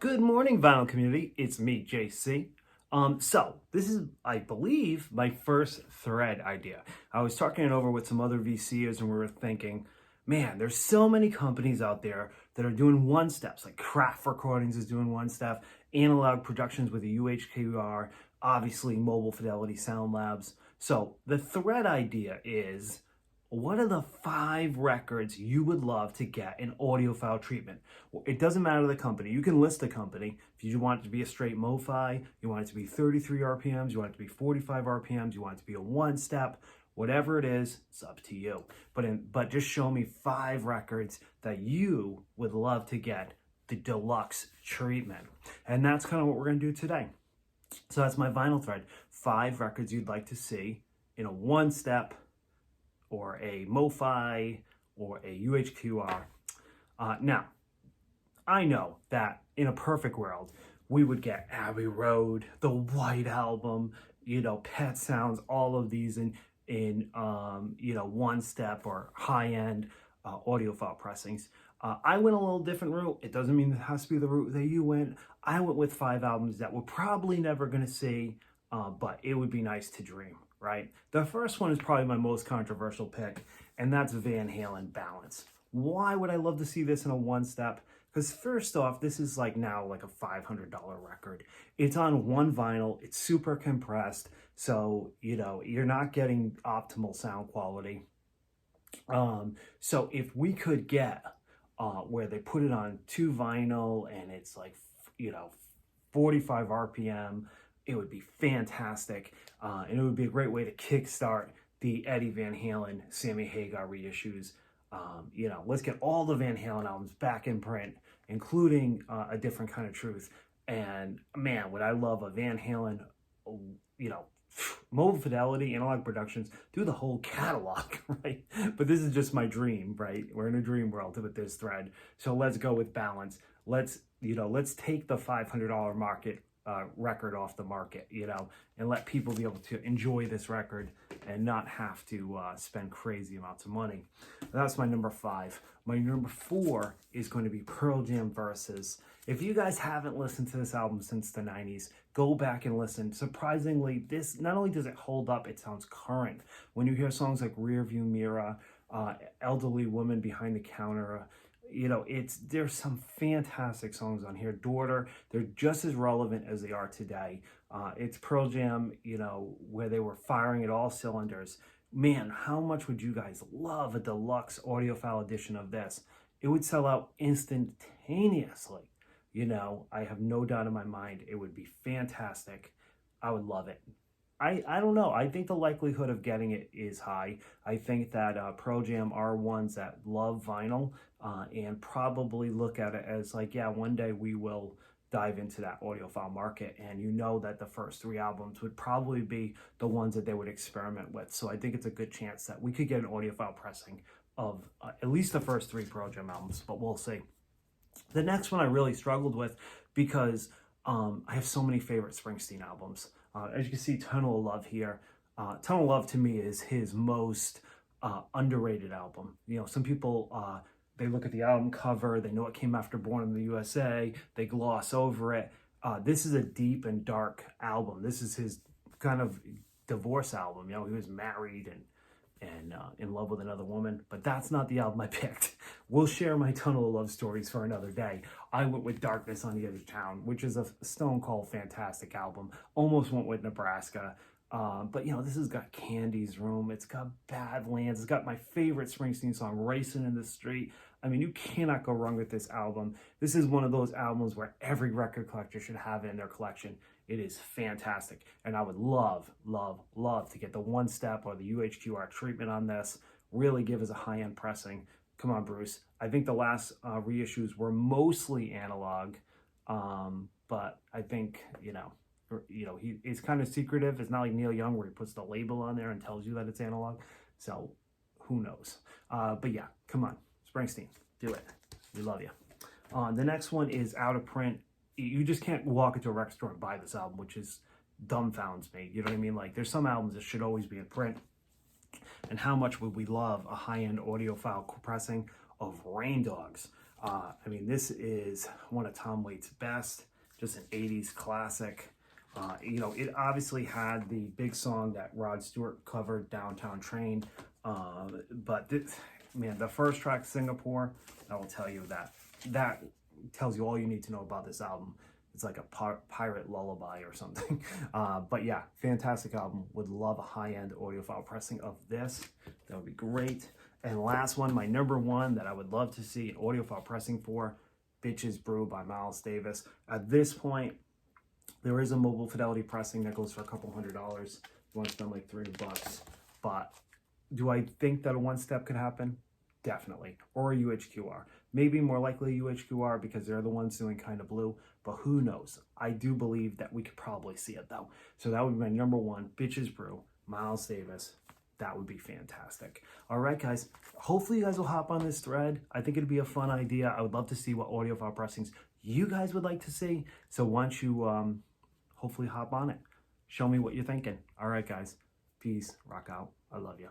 Good morning, vinyl community. It's me, JC. So this is, I believe, my first thread idea. I was talking it over with some other VCs, and we were thinking, man, there's so many companies out there that are doing one steps, like Craft Recordings is doing one step, Analog Productions with a UHQR, obviously Mobile Fidelity Sound Labs. So the thread idea is, what are the 5 records you would love to get an audiophile treatment? It doesn't matter the company. You can list a company. If you want it to be a straight MOFI, you want it to be 33 RPMs, you want it to be 45 RPMs, you want it to be a one-step, whatever it is, it's up to you. But just show me 5 records that you would love to get the deluxe treatment. And that's kind of what we're going to do today. So that's my vinyl thread. 5 records you'd like to see in a one-step, or a MOFI, or a UHQR. Now, I know that in a perfect world, we would get Abbey Road, the White Album, Pet Sounds, all of these in one step or high-end audiophile pressings. I went a little different route. It doesn't mean it has to be the route that you went. I went with 5 albums that we're probably never going to see, but it would be nice to dream. Right? The first one is probably my most controversial pick, and that's Van Halen Balance. Why would I love to see this in a one-step? Because first off, this is now like a $500 record. It's on one vinyl, it's super compressed, so you're not getting optimal sound quality. So if we could get where they put it on 2 vinyl and it's 45 RPM, it would be fantastic, and it would be a great way to kickstart the Eddie Van Halen, Sammy Hagar reissues. Let's get all the Van Halen albums back in print, including A Different Kind of Truth. And man, would I love a Van Halen, Mobile Fidelity, Analog Productions, do the whole catalog, right? But this is just my dream, right? We're in a dream world with this thread. So let's go with Balance. Let's take the $500 record off the market, and let people be able to enjoy this record and not have to spend crazy amounts of money. That's my number 5. My number 4 is going to be Pearl Jam Versus. If you guys haven't listened to this album since the 90s, go back and listen. Surprisingly, this not only does it hold up, it sounds current. When you hear songs like Rearview Mirror, Elderly Woman Behind the Counter, there's some fantastic songs on here. Daughter, they're just as relevant as they are today. It's Pearl Jam, where they were firing at all cylinders. Man, how much would you guys love a deluxe audiophile edition of this? It would sell out instantaneously. I have no doubt in my mind it would be fantastic. I would love it. I don't know. I think the likelihood of getting it is high. I think that Pearl Jam are ones that love vinyl and probably look at it as one day we will dive into that audiophile market. And that the first 3 albums would probably be the ones that they would experiment with. So I think it's a good chance that we could get an audiophile pressing of at least the first 3 Pearl Jam albums, but we'll see. The next one I really struggled with because I have so many favorite Springsteen albums. As you can see, Tunnel of Love here. Tunnel of Love to me is his most underrated album. Some people, they look at the album cover, they know it came after Born in the USA, they gloss over it. This is a deep and dark album. This is his kind of divorce album. He was married and in love with another woman, but that's not the album I picked. We'll share my Tunnel of Love stories for another day. I went with Darkness on the Edge of Town, which is a stone cold fantastic album. Almost went with Nebraska. But this has got Candy's Room, it's got Badlands, it's got my favorite Springsteen song, Racing in the Street. I mean, you cannot go wrong with this album. This is one of those albums where every record collector should have it in their collection. It is fantastic, and I would love, love, love to get the one step or the UHQR treatment on this. Really give us a high-end pressing. Come on, Bruce. I think the last reissues were mostly analog, but I think he's kind of secretive. It's not like Neil Young where he puts the label on there and tells you that it's analog. So who knows? But yeah, come on, Springsteen, do it. We love you. The next one is Out of Print. You just can't walk into a record store and buy this album, which is dumbfounds me. You know what I mean? There's some albums that should always be in print. And how much would we love a high-end audiophile pressing of Rain Dogs? I mean, this is one of Tom Waits' best, just an 80s classic. You know, it obviously had the big song that Rod Stewart covered, Downtown Train. But this, man, the first track, Singapore, I will tell you that tells you all you need to know about this album. It's like a pirate lullaby or something. But yeah, fantastic album. Would love a high-end audiophile pressing of this. That would be great. And last one, my number one that I would love to see an audiophile pressing for, Bitches Brew by Miles Davis. At this point, there is a mobile fidelity pressing that goes for a couple $100. You want to spend like $300. But do I think that a one-step could happen? Definitely. Or a UHQR. Maybe more likely UHQR because they're the ones doing Kind of Blue. But who knows? I do believe that we could probably see it though. So that would be my number one, Bitches Brew, Miles Davis. That would be fantastic. All right, guys. Hopefully you guys will hop on this thread. I think it'd be a fun idea. I would love to see what audiophile pressings you guys would like to see. So once you hopefully hop on it, show me what you're thinking. All right, guys. Peace. Rock out. I love you.